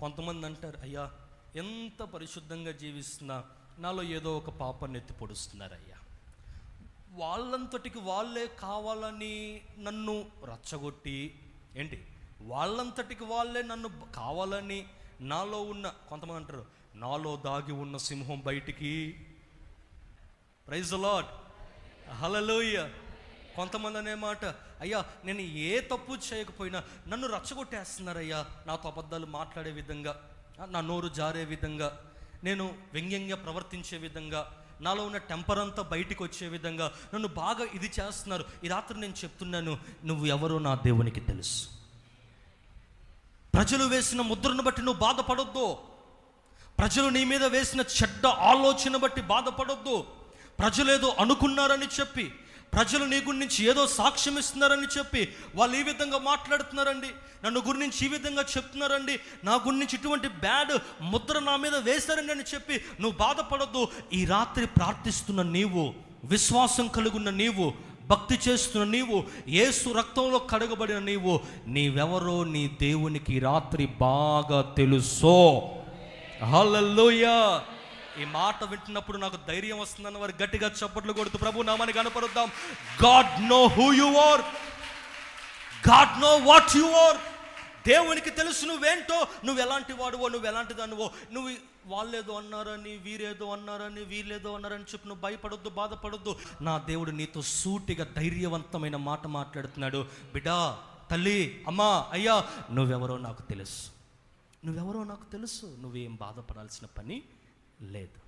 కొంతమంది అంటారు, అయ్యా ఎంత పరిశుద్ధంగా జీవిస్తున్నా నాలో ఏదో ఒక పాపాన్ని ఎత్తి పొడుస్తున్నారయ్యా, వాళ్ళంతటికి వాళ్ళే కావాలని నన్ను రచ్చగొట్టి, ఏంటి వాళ్ళంతటికి వాళ్ళే నన్ను కావాలని నాలో ఉన్న, కొంతమంది అంటారు నాలో దాగి ఉన్న సింహం బయటికి, ప్రైజ్ ది లార్డ్, హల్లెలూయా. కొంతమంది అనే మాట, అయ్యా నేను ఏ తప్పు చేయకపోయినా నన్ను రచ్చగొట్టేస్తున్నారయ్యా, నాతో అబద్ధాలు మాట్లాడే విధంగా, నా నోరు జారే విధంగా, నేను వ్యంగ్యంగా ప్రవర్తించే విధంగా, నాలో ఉన్న టెంపర్ అంతా బయటికి వచ్చే విధంగా నన్ను బాగా ఇది చేస్తున్నారు. ఈ రాత్రి నేను చెప్తున్నాను, నువ్వు ఎవరో నా దేవునికి తెలుసు. ప్రజలు వేసిన ముద్రను బట్టి నువ్వు బాధపడొద్దు. ప్రజలు నీ మీద వేసిన చెడ్డ ఆలోచన బట్టి బాధపడొద్దు. ప్రజలు ఏదో అనుకున్నారని చెప్పి, ప్రజలు నీ గురించి ఏదో సాక్ష్యం ఇస్తున్నారని చెప్పి వాళ్ళు ఈ విధంగా మాట్లాడుతున్నారండి, నన్ను గురించి ఈ విధంగా చెప్తున్నారండి, నా గురించి ఇటువంటి బ్యాడ్ ముద్ర నా మీద వేశారండి అని చెప్పి నువ్వు బాధపడొద్దు. ఈ రాత్రి ప్రార్థిస్తున్న నీవు, విశ్వాసం కలుగున్న నీవు, భక్తి చేస్తున్న నీవు, యేసు రక్తంలో కడగబడిన నీవు, నీవెవరో నీ దేవునికి రాత్రి బాగా తెలుసో. హల్లెలూయా. ఈ మాట వింటున్నప్పుడు నాకు ధైర్యం వస్తుందన్న వారు గట్టిగా చప్పట్లు కొడుతూ ప్రభు నామాన్ని కనపరుద్దాం. God know who you are, God know what you are. దేవునికి తెలుసు నువ్వేంటో, నువ్వు ఎలాంటి వాడువో, నువ్వు ఎలాంటి దానివో. నువ్వు వాళ్ళేదో అన్నారని, వీరేదో అన్నారని, వీళ్ళేదో అన్నారని చెప్పి నువ్వు భయపడొద్దు, బాధపడొద్దు. నా దేవుడు నీతో సూటిగా ధైర్యవంతమైన మాట మాట్లాడుతున్నాడు. బిడ్డా, తల్లి, అమ్మా, అయ్యా, నువ్వెవరో నాకు తెలుసు, నువ్వెవరో నాకు తెలుసు. నువ్వేం బాధపడాల్సిన పని లేదు.